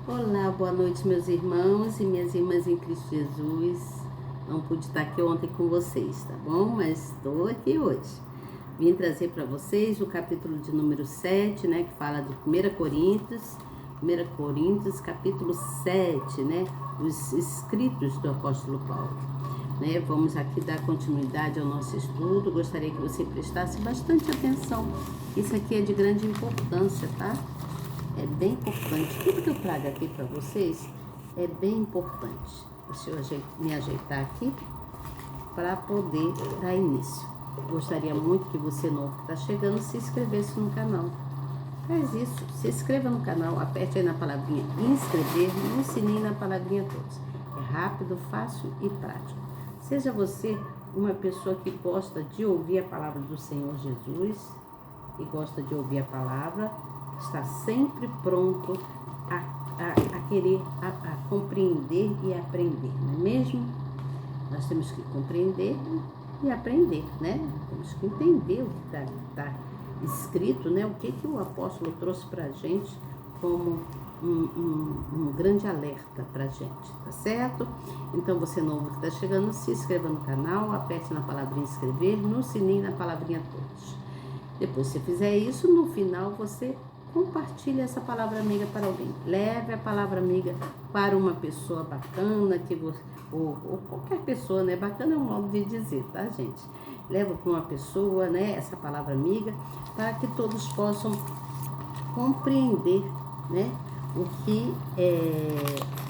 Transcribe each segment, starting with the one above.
Olá, boa noite, meus irmãos e minhas irmãs em Cristo Jesus. Não pude estar aqui ontem com vocês, tá bom? Mas estou aqui hoje. Vim trazer para vocês o capítulo de número 7, né? Que fala de 1 Coríntios. 1 Coríntios, capítulo 7, né? Os escritos do apóstolo Paulo. Né? Vamos aqui dar continuidade ao nosso estudo. Gostaria que você prestasse bastante atenção. Isso aqui é de grande importância, tá? É bem importante. Tudo que eu trago aqui para vocês é bem importante. Deixa eu me ajeitar aqui para poder dar início. Gostaria muito que você novo que está chegando se inscrevesse no canal. Faz isso, se inscreva no canal, aperte aí na palavrinha inscrever, no sininho na palavrinha todos. É rápido, fácil e prático. Seja você uma pessoa que gosta de ouvir a palavra do Senhor Jesus e gosta de ouvir a palavra, está sempre pronto a querer a compreender e aprender, não é mesmo? Nós temos que compreender e aprender, né? Temos que entender o que está escrito, né? O que o apóstolo trouxe para a gente como um grande alerta para a gente, tá certo? Então, você novo que está chegando, se inscreva no canal, aperte na palavrinha inscrever, no sininho na palavrinha todos. Depois que você fizer isso, no final você compartilhe essa palavra amiga para alguém. Leve a palavra amiga para uma pessoa bacana, ou qualquer pessoa, né? Bacana é um modo de dizer, tá, gente? Leva para uma pessoa, né, essa palavra amiga, para que todos possam compreender, né, o que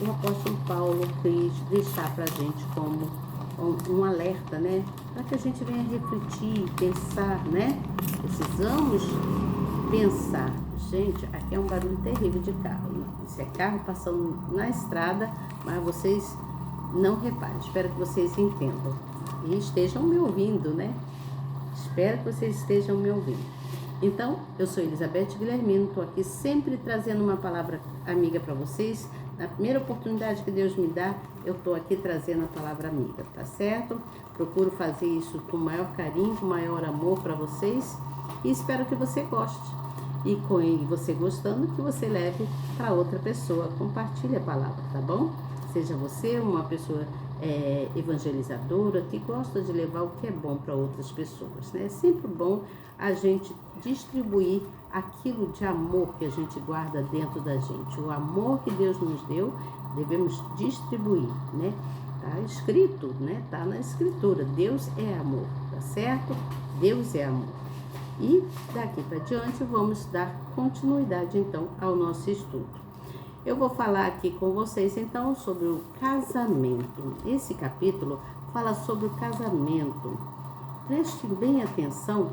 o apóstolo Paulo quis deixar para a gente como um alerta, né? Para que a gente venha refletir, pensar, né? Precisamos pensar. Gente, aqui é um barulho terrível de carro. Isso é carro passando na estrada, mas vocês não reparem. Espero que vocês entendam e estejam me ouvindo, né? Espero que vocês estejam me ouvindo. Então, eu sou Elizabeth Guilhermino, estou aqui sempre trazendo uma palavra amiga para vocês. Na primeira oportunidade que Deus me dá, eu estou aqui trazendo a palavra amiga, tá certo? Procuro fazer isso com o maior carinho, com o maior amor para vocês e espero que você goste. E com você gostando, que você leve para outra pessoa, compartilhe a palavra, tá bom? Seja você uma pessoa evangelizadora que gosta de levar o que é bom para outras pessoas, né? É sempre bom a gente distribuir aquilo de amor que a gente guarda dentro da gente. O amor que Deus nos deu, devemos distribuir, né? Tá escrito, né? Tá na escritura. Deus é amor, tá certo? Deus é amor. E daqui para diante vamos dar continuidade então ao nosso estudo. Eu vou falar aqui com vocês então sobre o casamento. Esse capítulo fala sobre o casamento. Preste bem atenção,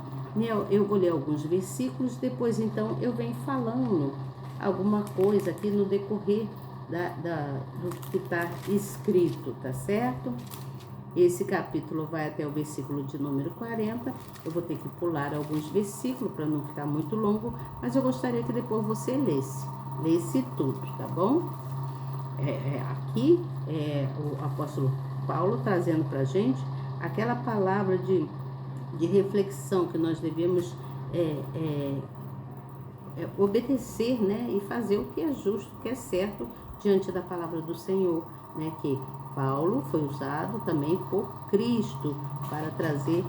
eu vou ler alguns versículos, depois então eu venho falando alguma coisa aqui no decorrer do que está escrito, tá certo? Esse capítulo vai até o versículo de número 40. Eu vou ter que pular alguns versículos para não ficar muito longo, mas eu gostaria que depois você lesse tudo, tá bom? Aqui o apóstolo Paulo trazendo para a gente aquela palavra de reflexão que nós devemos obedecer, né? E fazer o que é justo, o que é certo diante da palavra do Senhor, né? Que Paulo foi usado também por Cristo para trazer,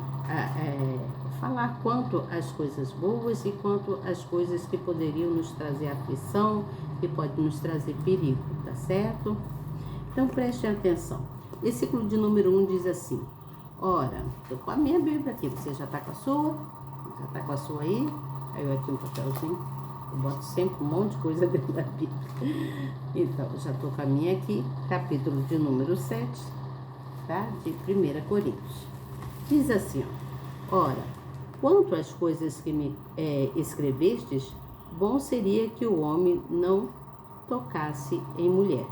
falar quanto às coisas boas e quanto às coisas que poderiam nos trazer aflição, que pode nos trazer perigo, tá certo? Então preste atenção. Versículo de número 1 diz assim: ora, estou com a minha Bíblia aqui, você já está com a sua? Já está com a sua aí? Aí eu aqui um papelzinho. Eu boto sempre um monte de coisa dentro da Bíblia. Então, já estou com a minha aqui, capítulo de número 7, tá? De 1 Coríntios. Diz assim, ó: ora, quanto às coisas que me escrevestes, bom seria que o homem não tocasse em mulher.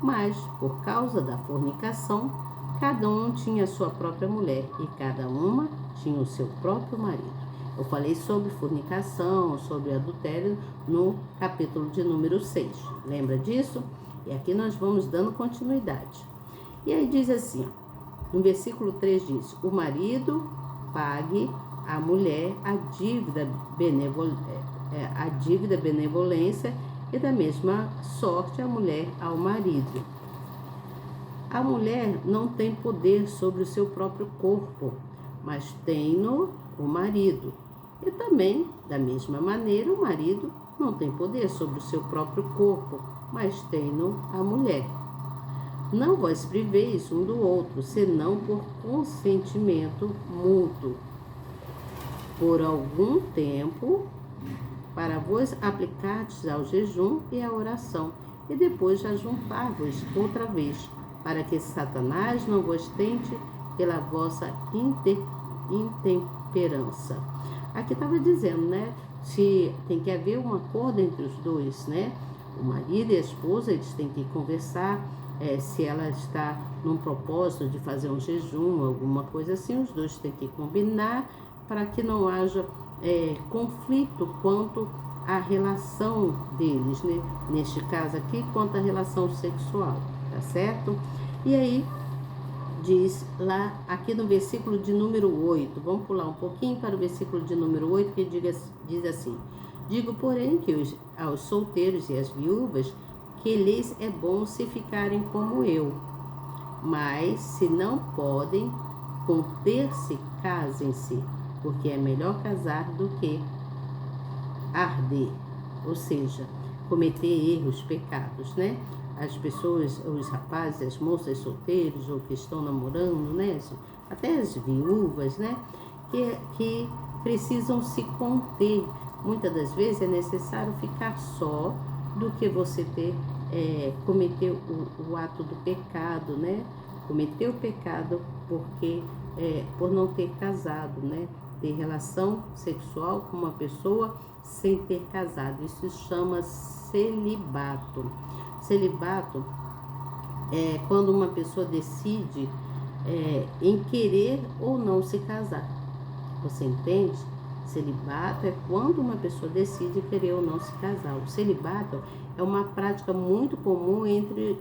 Mas, por causa da fornicação, cada um tinha a sua própria mulher e cada uma tinha o seu próprio marido. Eu falei sobre fornicação, sobre adultério no capítulo de número 6. Lembra disso? E aqui nós vamos dando continuidade. E aí diz assim, no versículo 3 diz: o marido pague à mulher a dívida benevolência e da mesma sorte a mulher ao marido. A mulher não tem poder sobre o seu próprio corpo, mas tem-no o marido. E também, da mesma maneira, o marido não tem poder sobre o seu próprio corpo, mas tem-no a mulher. Não vos priveis um do outro, senão por consentimento mútuo, por algum tempo, para vos aplicardes ao jejum e à oração, e depois ajuntar-vos outra vez, para que Satanás não vos tente pela vossa intemperança. Aqui estava dizendo, né? Se tem que haver um acordo entre os dois, né? O marido e a esposa, eles têm que conversar. Se ela está num propósito de fazer um jejum, alguma coisa assim, os dois têm que combinar para que não haja conflito quanto à relação deles, né? Neste caso aqui, quanto à relação sexual, tá certo? E aí, diz lá, aqui no versículo de número 8, vamos pular um pouquinho para o versículo de número 8, que diz assim: digo, porém, que aos solteiros e às viúvas, que lhes é bom se ficarem como eu, mas se não podem conter-se, casem-se, porque é melhor casar do que arder, ou seja, cometer erros, pecados, né? As pessoas, os rapazes, as moças solteiros ou que estão namorando, né? Até as viúvas, né? Que precisam se conter. Muitas das vezes é necessário ficar só do que você cometer o ato do pecado, né? Cometer o pecado por não ter casado, né? Ter relação sexual com uma pessoa sem ter casado. Isso se chama celibato. Celibato é quando uma pessoa decide em querer ou não se casar. Você entende? Celibato é quando uma pessoa decide querer ou não se casar. O celibato é uma prática muito comum entre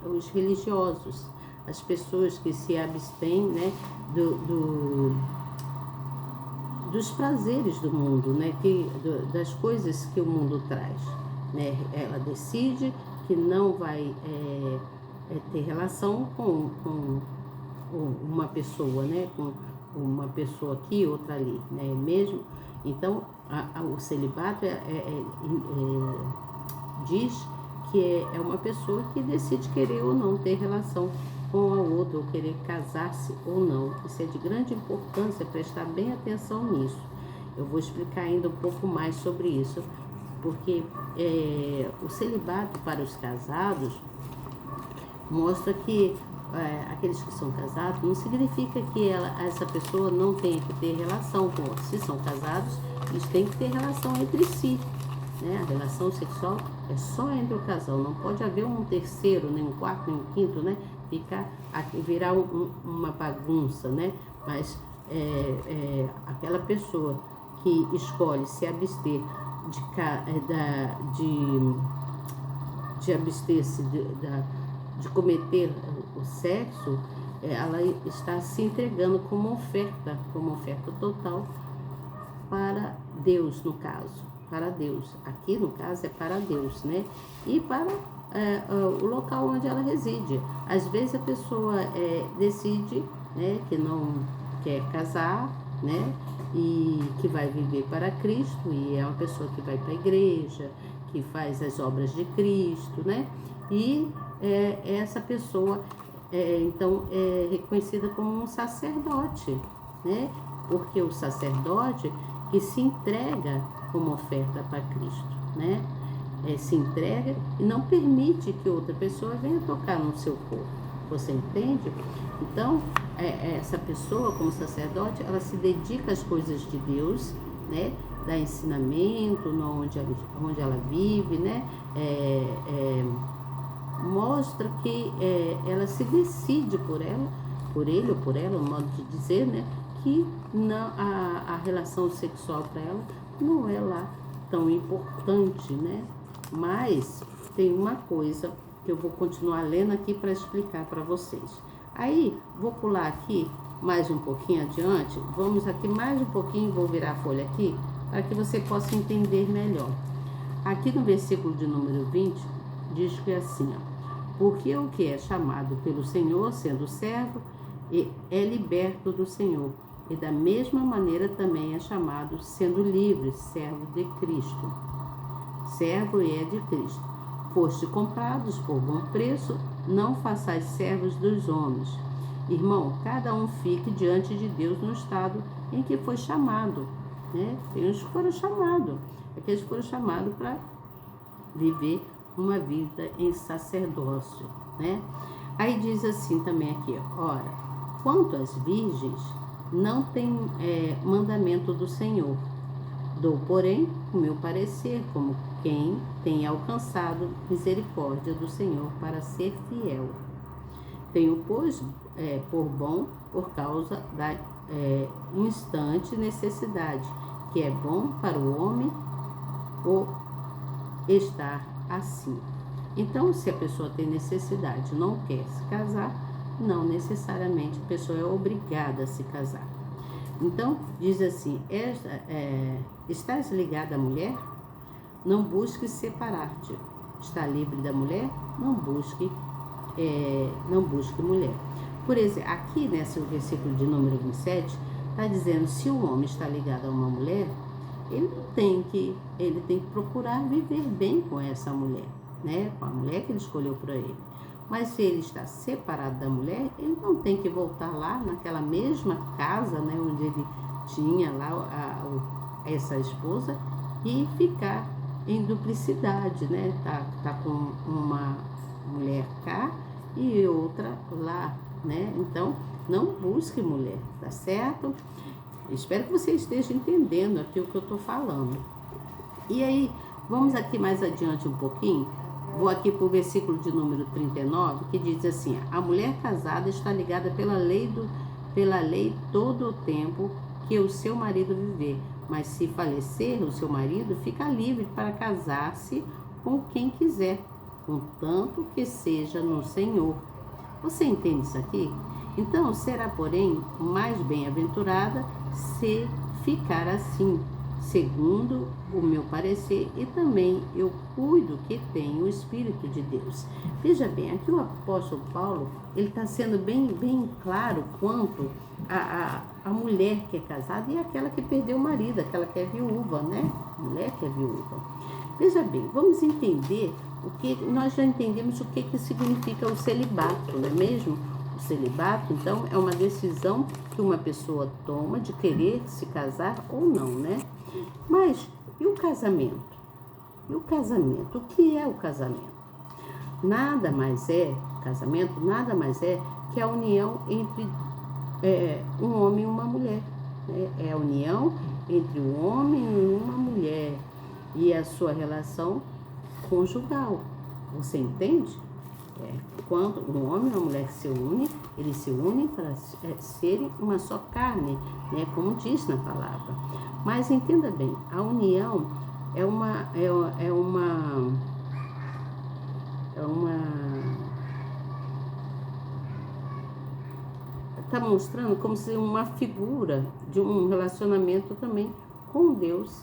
os religiosos, as pessoas que se abstêm, né, dos prazeres do mundo, né, das coisas que o mundo traz, né? Ela decide que não vai ter relação com uma pessoa, né, com uma pessoa aqui, outra ali, né, mesmo. Então, o celibato diz que é uma pessoa que decide querer ou não ter relação com a outra, ou querer casar-se ou não. Isso é de grande importância, prestar bem atenção nisso. Eu vou explicar ainda um pouco mais sobre isso, porque o celibato para os casados mostra que aqueles que são casados não significa que essa pessoa não tenha que ter relação com outros. Se são casados, eles têm que ter relação entre si, né? A relação sexual é só entre o casal, não pode haver um terceiro, nem um quarto, nem um quinto, né? Virar uma bagunça, né? Mas aquela pessoa que escolhe se abster de abster-se de cometer o sexo, ela está se entregando como oferta total para Deus, no caso, para Deus. Aqui, no caso, é para Deus, né? E para o local onde ela reside. Às vezes a pessoa decide, né, que não quer casar, né? E que vai viver para Cristo, e é uma pessoa que vai para a igreja, que faz as obras de Cristo, né? E essa pessoa, então, é reconhecida como um sacerdote, né? Porque o sacerdote que se entrega como oferta para Cristo, né? Se entrega e não permite que outra pessoa venha tocar no seu corpo. Você entende? Então, essa pessoa, como sacerdote, ela se dedica às coisas de Deus, né? Dá ensinamento onde ela vive, né? Mostra que ela se decide por ele ou por ela, o modo de dizer, né? Que a relação sexual para ela não é lá tão importante, né? Mas tem uma coisa que eu vou continuar lendo aqui para explicar para vocês. Aí, vou pular aqui mais um pouquinho adiante, vamos aqui mais um pouquinho, vou virar a folha aqui, para que você possa entender melhor. Aqui no versículo de número 20, diz que é assim, ó, porque o que é chamado pelo Senhor, sendo servo, é liberto do Senhor, e da mesma maneira também é chamado, sendo livre, servo de Cristo. Servo é de Cristo. Foste comprados por bom preço, não façais servos dos homens. Irmão, cada um fique diante de Deus no estado em que foi chamado. Né? Tem uns que foram chamados, aqueles que foram chamados para viver uma vida em sacerdócio. Né? Aí diz assim também aqui, ora, quanto às virgens, não tem mandamento do Senhor. Dou, porém, o meu parecer, como quem tem alcançado misericórdia do Senhor para ser fiel. Tenho, pois, por bom, por causa da instante necessidade, que é bom para o homem o estar assim. Então, se a pessoa tem necessidade, não quer se casar, não necessariamente a pessoa é obrigada a se casar. Então, diz assim, estás ligada à mulher? Não busque separar-te. Está livre da mulher? Não busque mulher. Por exemplo, aqui nesse versículo de número 27, está dizendo, se o homem está ligado a uma mulher, ele tem que procurar viver bem com essa mulher, né? Com a mulher que ele escolheu para ele. Mas se ele está separado da mulher, ele não tem que voltar lá naquela mesma casa, né, onde ele tinha lá essa esposa e ficar em duplicidade, né? Tá com uma mulher cá e outra lá, né? Então, não busque mulher, tá certo? Espero que você esteja entendendo aqui o que eu estou falando. E aí, vamos aqui mais adiante um pouquinho. Vou aqui para o versículo de número 39, que diz assim, a mulher casada está ligada pela lei todo o tempo que o seu marido viver, mas se falecer o seu marido, fica livre para casar-se com quem quiser, contanto que seja no Senhor. Você entende isso aqui? Então, será, porém, mais bem-aventurada se ficar assim, segundo o meu parecer, e também eu cuido que tem o Espírito de Deus. Veja bem, aqui o apóstolo Paulo, ele está sendo bem claro quanto a mulher que é casada e aquela que perdeu o marido, aquela que é viúva, né? Mulher que é viúva. Veja bem, vamos entender nós já entendemos o que significa o celibato, não é mesmo? O celibato, então, é uma decisão que uma pessoa toma de querer se casar ou não, né? Mas, e o casamento? E o casamento? O que é o casamento? Nada mais é que a união entre um homem e uma mulher. Né? É a união entre um homem e uma mulher e a sua relação conjugal. Você entende? Quando um homem e uma mulher se unem, eles se unem para serem uma só carne, né? Como diz na palavra. Mas entenda bem, a união está mostrando como se uma figura de um relacionamento também com Deus.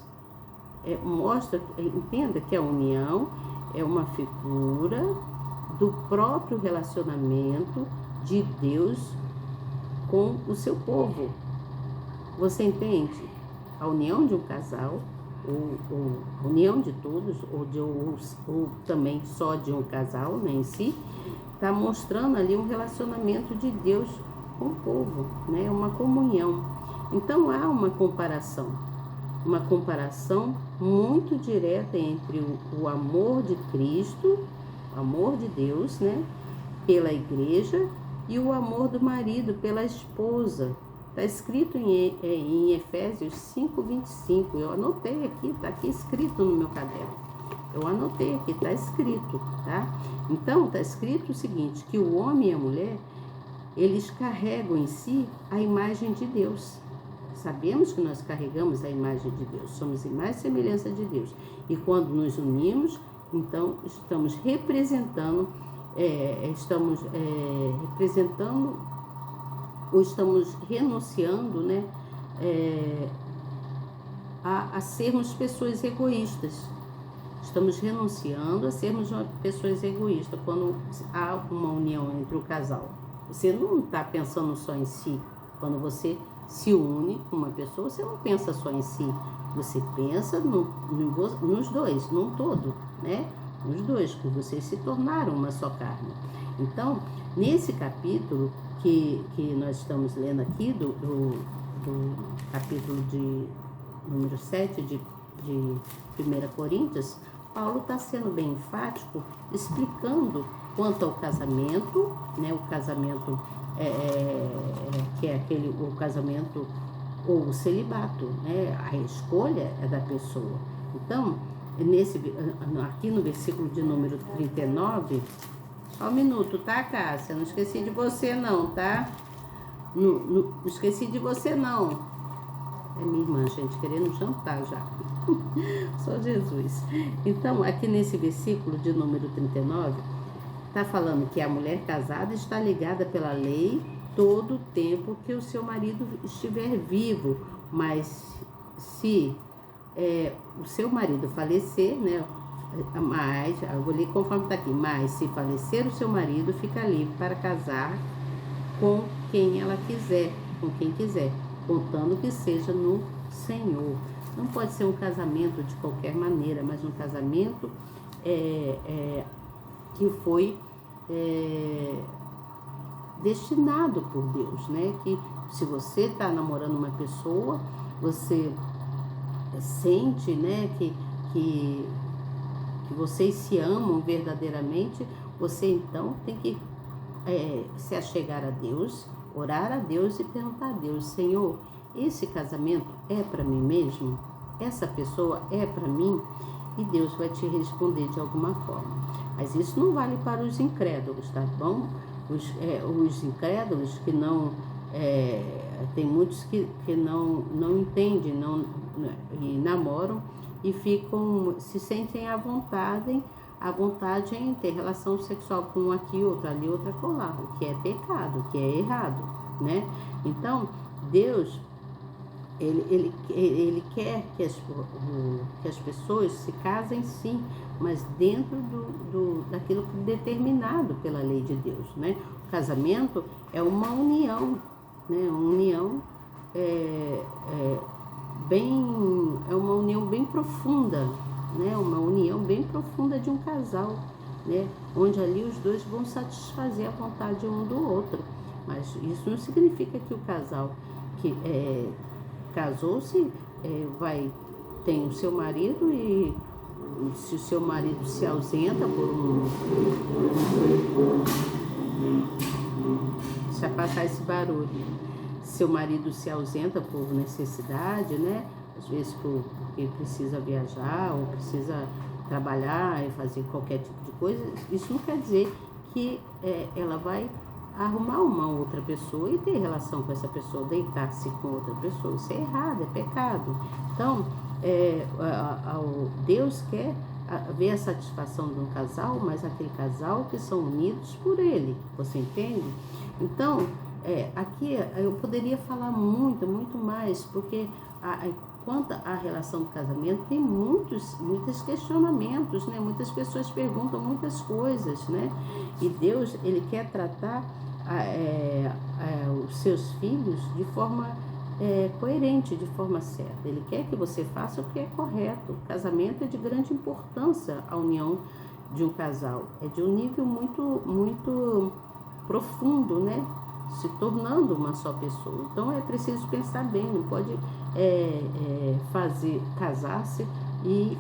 Entenda que a união é uma figura do próprio relacionamento de Deus com o seu povo. Você entende? A união de um casal, ou união de todos, ou também só de um casal, né, em si, está mostrando ali um relacionamento de Deus com o povo, né, uma comunhão. Então há uma comparação muito direta entre o amor de Cristo, o amor de Deus, né, pela igreja, e o amor do marido pela esposa. Está escrito em Efésios 5:25. Eu anotei aqui, está aqui escrito no meu caderno. Eu anotei aqui, está escrito, tá? Então, está escrito o seguinte, que o homem e a mulher, eles carregam em si a imagem de Deus. Sabemos que nós carregamos a imagem de Deus, somos imagem e semelhança de Deus. E quando nos unimos, então estamos representando ou estamos renunciando, né, a sermos pessoas egoístas. estamos renunciando a sermos pessoas egoístas quando há uma união entre o casal. Você não está pensando só em si. Quando você se une com uma pessoa, você não pensa só em si. Você pensa nos dois, num todo, né? Nos dois, que vocês se tornaram uma só carne. Então, nesse capítulo que nós estamos lendo aqui, do capítulo de número 7 de 1 Coríntios, Paulo está sendo bem enfático, explicando quanto ao casamento, né? O casamento que é o casamento ou o celibato, né? A escolha é da pessoa. Então, aqui no versículo de número 39, só um minuto, tá, Cássia? Não esqueci de você não, tá? Não esqueci de você não. É minha irmã, gente, querendo jantar já. Só Jesus. Então, aqui nesse versículo de número 39, está falando que a mulher casada está ligada pela lei todo o tempo que o seu marido estiver vivo, mas se o seu marido falecer, né? Mas, eu vou ler conforme está aqui, mas se falecer o seu marido, fica livre para casar com quem ela quiser, com quem quiser, contando que seja no Senhor. Não pode ser um casamento de qualquer maneira, mas um casamento que foi destinado por Deus, né? Que se você está namorando uma pessoa, você sente, né, que vocês se amam verdadeiramente, você então tem que se achegar a Deus, orar a Deus e perguntar a Deus: Senhor, esse casamento é para mim mesmo? Essa pessoa é para mim? E Deus vai te responder de alguma forma. Mas isso não vale para os incrédulos, tá bom? Os incrédulos que não... tem muitos que não entendem e namoram e se sentem à vontade em ter relação sexual com um aqui, outro ali, outra colar, o que é pecado, o que é errado, né? Então, Deus, ele quer que as pessoas se casem sim, mas dentro daquilo que é determinado pela lei de Deus, né? O casamento é uma união, né? Uma união é uma união bem profunda, né? Uma união bem profunda de um casal, né? Onde ali os dois vão satisfazer a vontade um do outro. Mas isso não significa que o casal que casou-se tem o seu marido, e se o seu marido se ausenta deixa passar esse barulho. Seu marido se ausenta por necessidade, né? Às vezes porque precisa viajar ou precisa trabalhar e fazer qualquer tipo de coisa. Isso não quer dizer que ela vai arrumar uma outra pessoa e ter relação com essa pessoa, deitar-se com outra pessoa. Isso é errado, é pecado. Então, Deus quer ver a satisfação de um casal, mas aquele casal que são unidos por Ele. Você entende? Então, aqui eu poderia falar muito, muito mais, porque quanto à relação do casamento, tem muitos questionamentos, né? Muitas pessoas perguntam muitas coisas, né? E Deus, Ele quer tratar os seus filhos de forma coerente, de forma certa. Ele quer que você faça o que é correto. O casamento é de grande importância, a união de um casal. É de um nível muito, muito profundo, né? Se tornando uma só pessoa. Então é preciso pensar bem, não pode casar-se e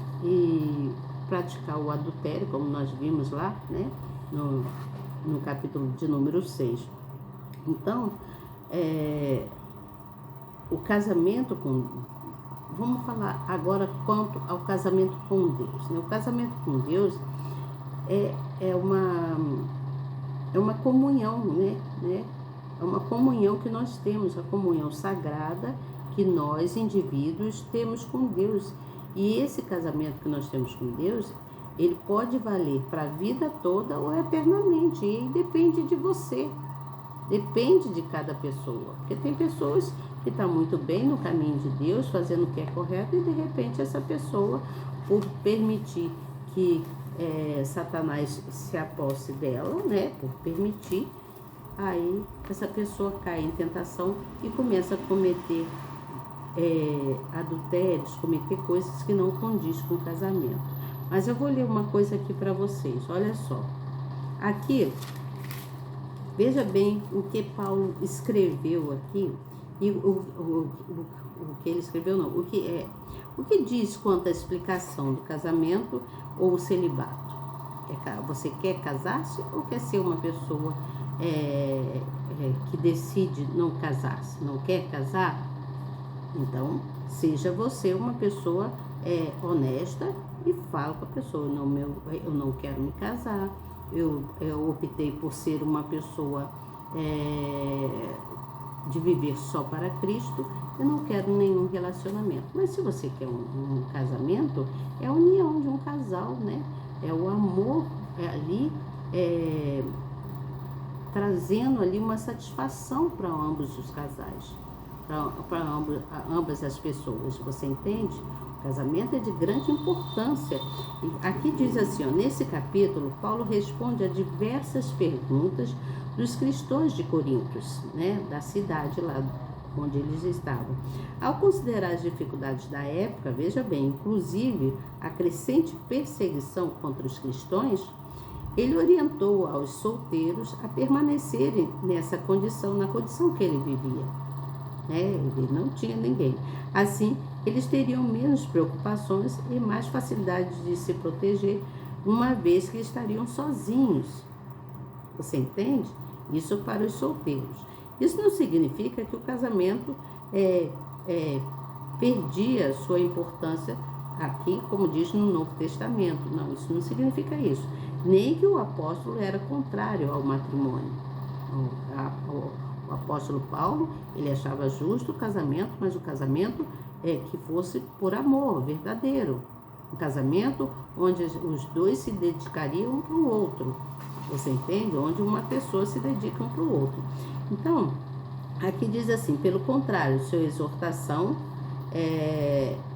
praticar o adultério, como nós vimos lá, né? No capítulo de número 6. Então, o casamento vamos falar agora quanto ao casamento com Deus, né? O casamento com Deus é uma comunhão, né? É uma comunhão que nós temos, a comunhão sagrada que nós, indivíduos, temos com Deus. E esse casamento que nós temos com Deus, ele pode valer para a vida toda ou eternamente. E depende de você, depende de cada pessoa. Porque tem pessoas que estão muito bem no caminho de Deus, fazendo o que é correto, e de repente essa pessoa, por permitir que Satanás se aposse dela, né, por permitir. Aí essa pessoa cai em tentação e começa a cometer adultérios, cometer coisas que não condiz com o casamento. Mas eu vou ler uma coisa aqui para vocês, olha só. Aqui, veja bem o que Paulo escreveu aqui, e o que ele escreveu não, o que diz quanto à explicação do casamento ou o celibato. Você quer casar-se ou quer ser uma pessoa que decide não casar-se, não quer casar? Então, seja você uma pessoa honesta e fala com a pessoa, não, eu não quero me casar, eu optei por ser uma pessoa de viver só para Cristo, eu não quero nenhum relacionamento. Mas se você quer um casamento, é a união de um casal, né? É o amor ali, trazendo ali uma satisfação para ambos os casais, para ambas as pessoas, você entende? O casamento é de grande importância. E aqui diz assim, ó, nesse capítulo, Paulo responde a diversas perguntas dos cristãos de Corintos, né, da cidade lá onde eles estavam. Ao considerar as dificuldades da época, veja bem, inclusive a crescente perseguição contra os cristãos, ele orientou aos solteiros a permanecerem nessa condição, na condição que ele vivia. Ele não tinha ninguém. Assim, eles teriam menos preocupações e mais facilidade de se proteger, uma vez que estariam sozinhos. Você entende? Isso para os solteiros. Isso não significa que o casamento perdia sua importância aqui, como diz no Novo Testamento. Não, isso não significa isso. Nem que o apóstolo era contrário ao matrimônio. O apóstolo Paulo, ele achava justo o casamento, mas o casamento que fosse por amor verdadeiro. Um casamento onde os dois se dedicariam um para o outro. Você entende? Onde uma pessoa se dedica um para o outro. Então, aqui diz assim, pelo contrário, sua exortação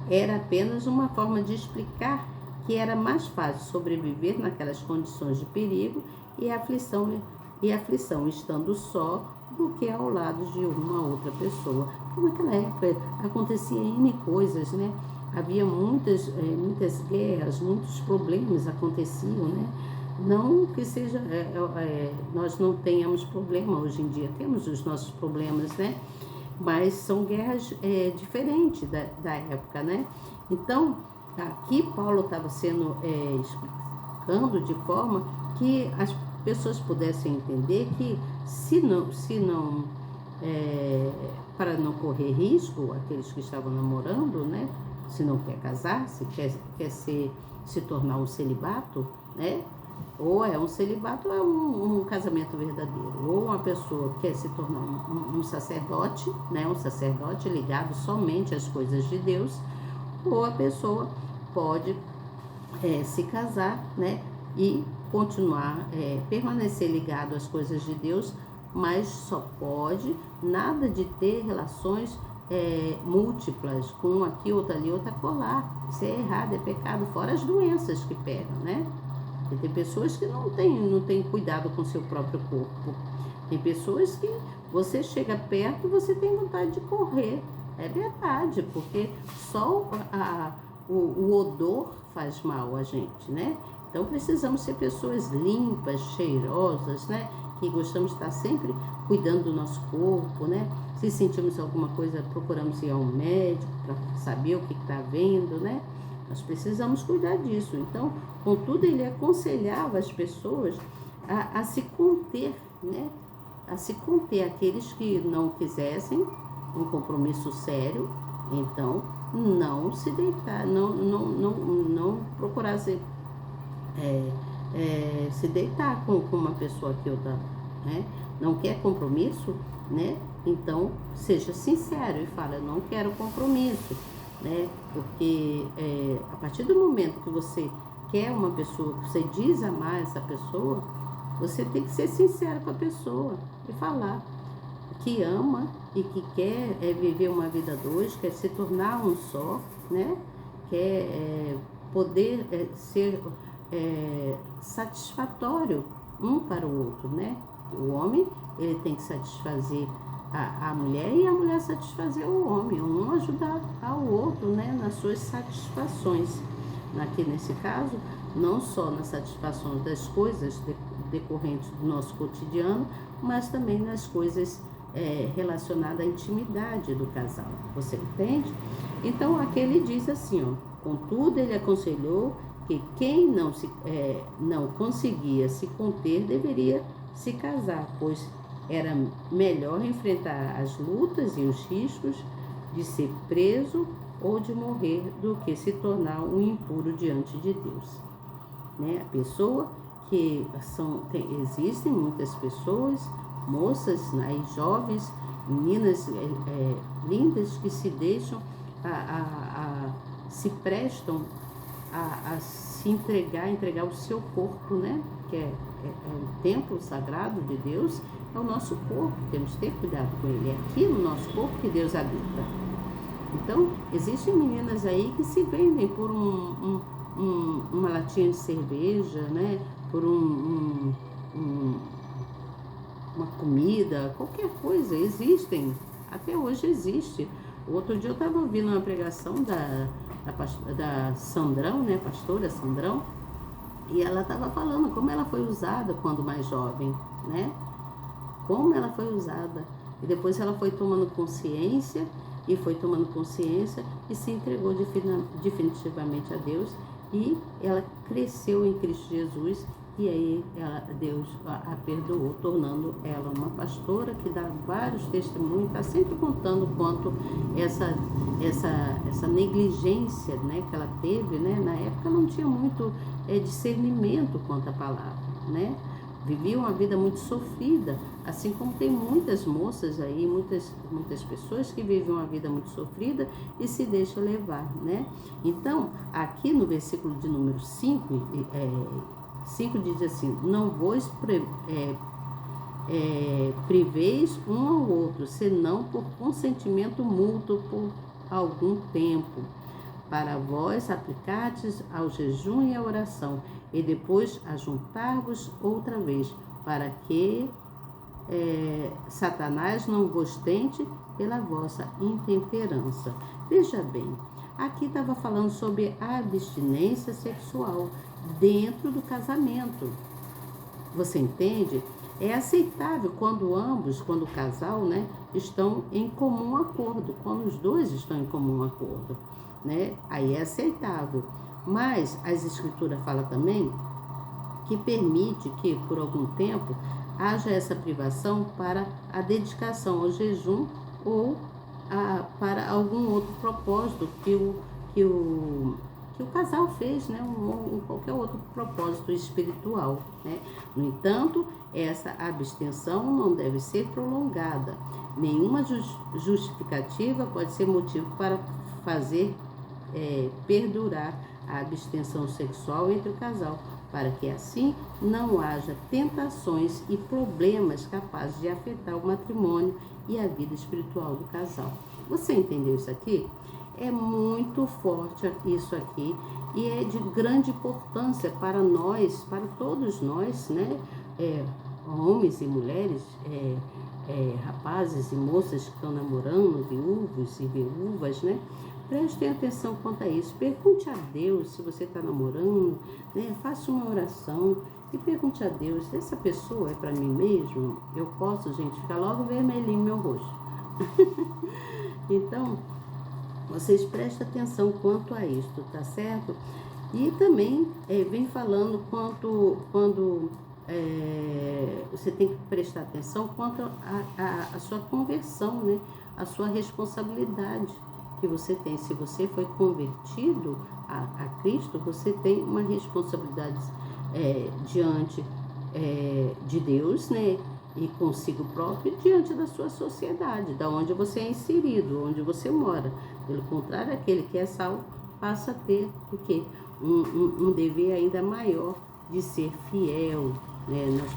era apenas uma forma de explicar que era mais fácil sobreviver naquelas condições de perigo e aflição, estando só, do que ao lado de uma outra pessoa. Porque naquela época acontecia N coisas, né? Havia muitas guerras, muitos problemas aconteciam, né? Não que seja, nós não tenhamos problema hoje em dia, temos os nossos problemas, né? Mas são guerras diferentes da época, né? Então, aqui Paulo estava sendo explicando de forma que as pessoas pudessem entender que para não correr risco, aqueles que estavam namorando, né? Se não quer casar, se quer se tornar um celibato, né? Ou é um celibato ou é um casamento verdadeiro. Ou uma pessoa quer se tornar um sacerdote, né? Um sacerdote ligado somente às coisas de Deus, ou a pessoa pode se casar, né? E continuar, permanecer ligado às coisas de Deus, mas só pode nada de ter relações múltiplas, com aqui, outra ali, outra colar. Isso é errado, é pecado, fora as doenças que pegam, né? E tem pessoas que não têm cuidado com o seu próprio corpo. Tem pessoas que você chega perto e você tem vontade de correr. É verdade, porque só o odor faz mal a gente, né? Então precisamos ser pessoas limpas, cheirosas, né? Que gostamos de estar sempre cuidando do nosso corpo, né? Se sentimos alguma coisa, procuramos ir ao médico para saber o que está vendo, né? Nós precisamos cuidar disso. Então, contudo, ele aconselhava as pessoas a se conter, né? A se conter. Aqueles que não quisessem um compromisso sério, então não se deitar, não procurar se deitar com uma pessoa que outra, né? Não quer compromisso, né? Então seja sincero e fala, eu não quero compromisso, né? Porque a partir do momento que você quer uma pessoa, que você diz amar essa pessoa, você tem que ser sincero com a pessoa e falar que ama e que quer viver uma vida a dois, quer se tornar um só, né? Quer poder ser satisfatório um para o outro, né? O homem, ele tem que satisfazer a mulher e a mulher satisfazer o homem, um ajudar ao outro, né, nas suas satisfações. Aqui nesse caso, não só na satisfação das coisas decorrentes do nosso cotidiano, mas também nas coisas relacionadas à intimidade do casal. Você entende? Então, aqui ele diz assim, ó: contudo, ele aconselhou que quem não conseguia se conter deveria se casar, pois era melhor enfrentar as lutas e os riscos de ser preso ou de morrer do que se tornar um impuro diante de Deus. Né? A pessoa que existem muitas pessoas, moças, aí, jovens, meninas lindas que se deixam, se prestam a se entregar o seu corpo, né? Que é o templo sagrado de Deus, é o nosso corpo, temos que ter cuidado com ele, é aqui no nosso corpo que Deus habita. Então, existem meninas aí que se vendem por uma latinha de cerveja, né? Por uma comida, qualquer coisa, existem, até hoje existe. Outro dia eu estava ouvindo uma pregação da Sandrão, né? Pastora Sandrão, e ela estava falando como ela foi usada quando mais jovem, né? Como ela foi usada. E depois ela foi tomando consciência e se entregou definitivamente a Deus. E ela cresceu em Cristo Jesus. E aí Deus a perdoou, tornando ela uma pastora que dá vários testemunhos, está sempre contando quanto essa negligência, né, que ela teve, né? Na época não tinha muito discernimento quanto à palavra, né? Vivia uma vida muito sofrida, assim como tem muitas moças aí, muitas pessoas que vivem uma vida muito sofrida e se deixam levar, né? Então, aqui no versículo de número 5 diz assim: não vos priveis um ao outro, senão por consentimento mútuo por algum tempo, para vós aplicardes ao jejum e à oração, e depois ajuntar-vos outra vez, para que Satanás não vos tente pela vossa intemperança. Veja bem, aqui estava falando sobre a abstinência sexual dentro do casamento. Você entende? É aceitável quando o casal, né, estão em comum acordo, quando os dois estão em comum acordo, né? Aí é aceitável. Mas as escrituras falam também que permite que por algum tempo haja essa privação para a dedicação ao jejum ou para algum outro propósito que o casal fez, né? Ou qualquer outro propósito espiritual, né? No entanto, essa abstenção não deve ser prolongada. Nenhuma justificativa pode ser motivo para fazer perdurar a abstenção sexual entre o casal, para que assim não haja tentações e problemas capazes de afetar o matrimônio e a vida espiritual do casal. Você entendeu isso aqui? É muito forte isso aqui e é de grande importância para nós, para todos nós, né? Homens e mulheres, rapazes e moças que estão namorando, viúvos e viúvas, né? Prestem atenção quanto a isso. Pergunte a Deus se você está namorando, né? Faça uma oração e pergunte a Deus: essa pessoa é para mim mesmo? Eu posso, gente, ficar logo vermelhinho no meu rosto. Então, vocês prestem atenção quanto a isto, tá certo? E também vem falando quando você tem que prestar atenção quanto a sua conversão, né? A sua responsabilidade que você tem. Se você foi convertido a Cristo, você tem uma responsabilidade diante de Deus, né? E consigo próprio, diante da sua sociedade, da onde você é inserido, onde você mora. Pelo contrário, aquele que é salvo passa a ter o quê? Um dever ainda maior de ser fiel, né? Nós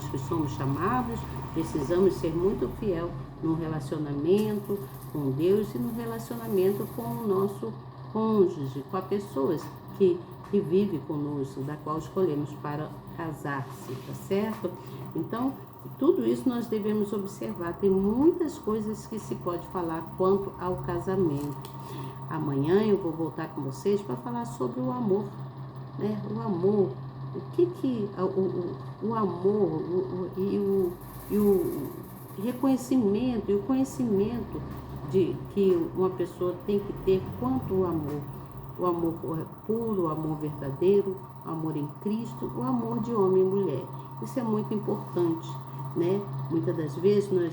que somos chamados, precisamos ser muito fiel no relacionamento com Deus e no relacionamento com o nosso cônjuge, com as pessoas que que vive conosco, da qual escolhemos para casar-se, tá certo? Então, tudo isso nós devemos observar. Tem muitas coisas que se pode falar quanto ao casamento. Amanhã eu vou voltar com vocês para falar sobre o amor, né? O amor, o amor e o reconhecimento e o conhecimento de que uma pessoa tem que ter quanto o amor puro, o amor verdadeiro, o amor em Cristo, o amor de homem e mulher. Isso é muito importante, né? Muitas das vezes nós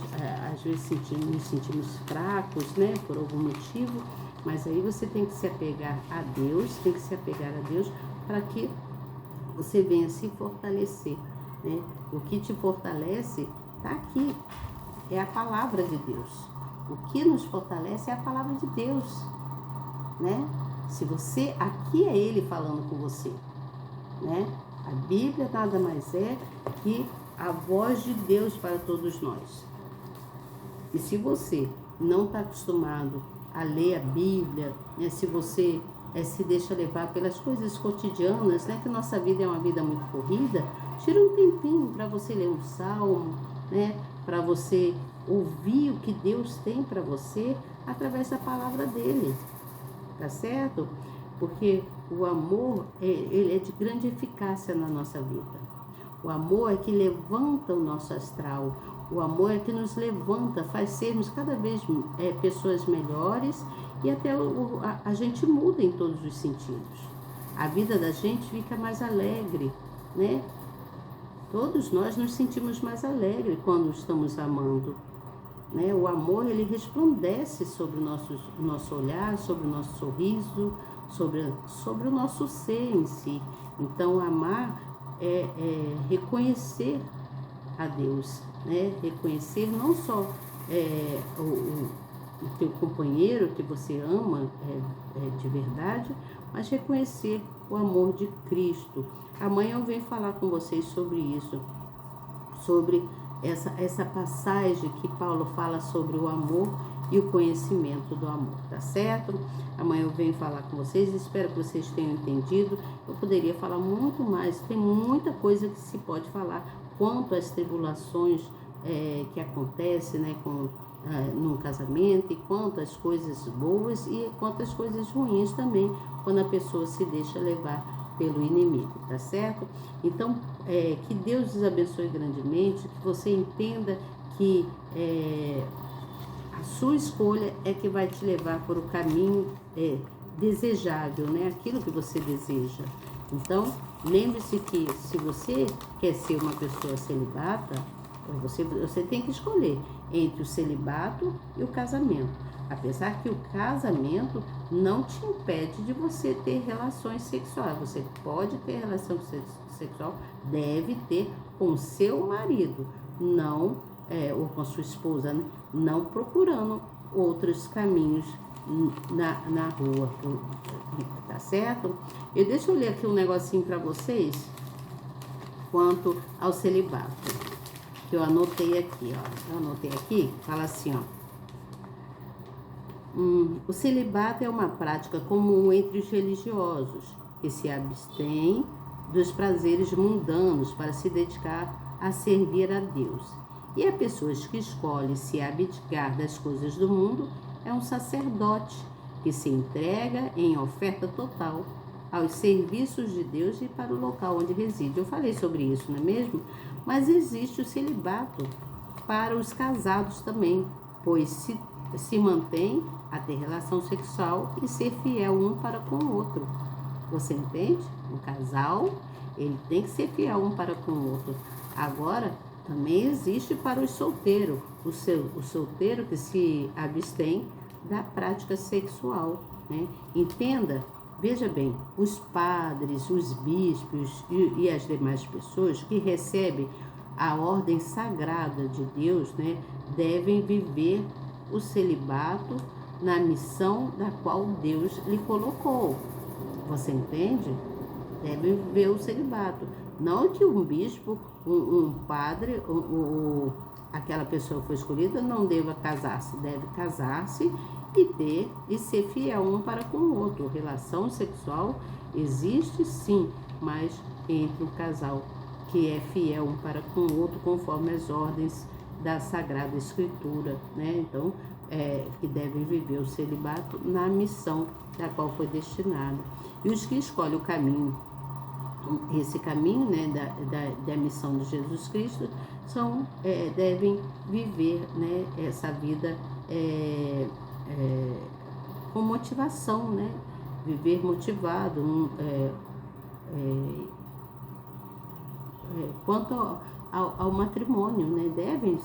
às vezes nos sentimos fracos, né? Por algum motivo, mas aí você tem que se apegar a Deus, para que você venha se fortalecer, né? O que te fortalece está aqui, é a palavra de Deus. O que nos fortalece é a palavra de Deus, né? Se você, aqui é Ele falando com você, né? A Bíblia nada mais é que a voz de Deus para todos nós. E se você não está acostumado a ler a Bíblia, né? Se você se deixa levar pelas coisas cotidianas, né? Que nossa vida é uma vida muito corrida, tira um tempinho para você ler um salmo, né? Para você ouvir o que Deus tem para você através da palavra dele, tá certo? Porque o amor, ele é de grande eficácia na nossa vida. O amor é que levanta o nosso astral. O amor é que nos levanta, faz sermos cada vez pessoas melhores e até a gente muda em todos os sentidos. A vida da gente fica mais alegre, né? Todos nós nos sentimos mais alegres quando estamos amando, né? O amor, ele resplandece sobre o nosso olhar, sobre o nosso sorriso, sobre o nosso ser em si. Então, amar é reconhecer a Deus, né? Reconhecer não só o teu companheiro que você ama de verdade, mas reconhecer o amor de Cristo. Amanhã eu venho falar com vocês sobre isso, sobre essa passagem que Paulo fala sobre o amor e o conhecimento do amor, tá certo? Amanhã eu venho falar com vocês, espero que vocês tenham entendido. Eu poderia falar muito mais, tem muita coisa que se pode falar quanto às tribulações que acontecem, né, num casamento, e quanto às coisas boas e quanto às coisas ruins também, quando a pessoa se deixa levar pelo inimigo, tá certo? Então, que Deus os abençoe grandemente, que você entenda que a sua escolha é que vai te levar por o caminho desejável, né? Aquilo que você deseja. Então, lembre-se que se você quer ser uma pessoa celibata, você tem que escolher entre o celibato e o casamento. Apesar que o casamento não te impede de você ter relações sexuais. Você pode ter relação sexual, deve ter com o seu marido, não, ou com a sua esposa, né? Não procurando outros caminhos na rua, tá certo? E deixa eu ler aqui um negocinho para vocês quanto ao celibato, que eu anotei aqui, ó. Eu anotei aqui, fala assim, ó. O celibato é uma prática comum entre os religiosos, que se abstêm dos prazeres mundanos para se dedicar a servir a Deus. E a pessoas que escolhem se abdicar das coisas do mundo é um sacerdote que se entrega em oferta total aos serviços de Deus e para o local onde reside. Eu falei sobre isso, não é mesmo? Mas existe o celibato para os casados também, pois se mantém a ter relação sexual e ser fiel um para com o outro. Você entende? Um casal, ele tem que ser fiel um para com o outro. Agora, também existe para os solteiros, o solteiro que se abstém da prática sexual, né? Entenda, veja bem, os padres, os bispos e as demais pessoas que recebem a ordem sagrada de Deus, né, devem viver o celibato na missão da qual Deus lhe colocou. Você entende? Devem viver o celibato. Não que um bispo, um padre, aquela pessoa que foi escolhida não deva casar-se. Deve casar-se e ser fiel um para com o outro. Relação sexual Existe sim, mas entre o casal que é fiel um para com o outro, conforme as ordens da Sagrada Escritura, né? Então, que devem viver o celibato na missão da qual foi destinado. E os que escolhem o caminho, esse caminho, né, da missão de Jesus Cristo, devem viver, né, essa vida com motivação, né? Viver motivado, quanto ao matrimônio, né? Devem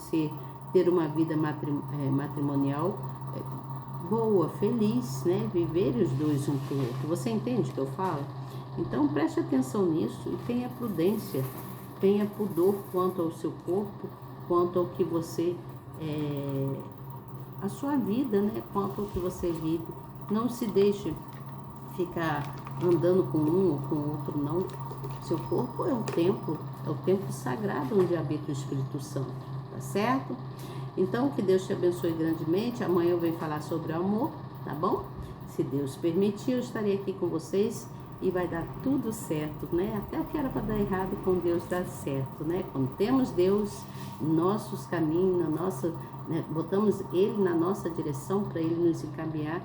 ter uma vida matrimonial boa, feliz, né? Viver os dois um com o outro. Você entende o que eu falo? Então preste atenção nisso e tenha prudência, tenha pudor quanto ao seu corpo, quanto ao que você a sua vida, né? Quanto ao que você vive. Não se deixe ficar andando com um ou com o outro, não. Seu corpo é o templo sagrado onde habita o Espírito Santo, tá certo? Então, que Deus te abençoe grandemente. Amanhã eu venho falar sobre amor, tá bom? Se Deus permitir, eu estarei aqui com vocês e vai dar tudo certo, né? Até o que era para dar errado, com Deus dá certo, né? Quando temos Deus, nossos caminhos, né? Botamos Ele na nossa direção para Ele nos encaminhar,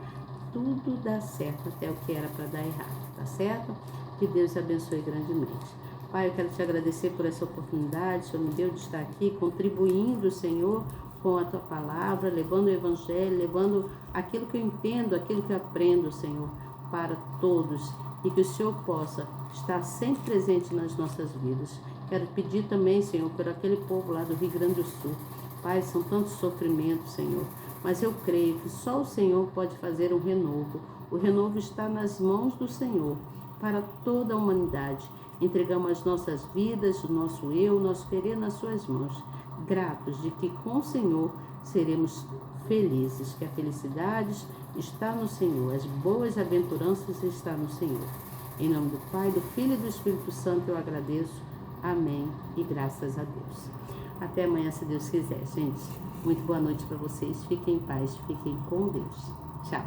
tudo dá certo, até o que era para dar errado, tá certo? Que Deus te abençoe grandemente. Pai, eu quero te agradecer por essa oportunidade, o Senhor me deu de estar aqui, contribuindo, Senhor, com a Tua palavra, levando o Evangelho, levando aquilo que eu entendo, aquilo que eu aprendo, Senhor, para todos, e que o Senhor possa estar sempre presente nas nossas vidas. Quero pedir também, Senhor, por aquele povo lá do Rio Grande do Sul. Pai, são tantos sofrimentos, Senhor, mas eu creio que só o Senhor pode fazer um renovo. O renovo está nas mãos do Senhor, para toda a humanidade. Entregamos as nossas vidas, o nosso eu, o nosso querer nas suas mãos, gratos de que com o Senhor seremos felizes, que a felicidade está no Senhor, as boas aventuranças estão no Senhor. Em nome do Pai, do Filho e do Espírito Santo eu agradeço. Amém e graças a Deus. Até amanhã, se Deus quiser, gente. Muito boa noite para vocês. Fiquem em paz, fiquem com Deus. Tchau.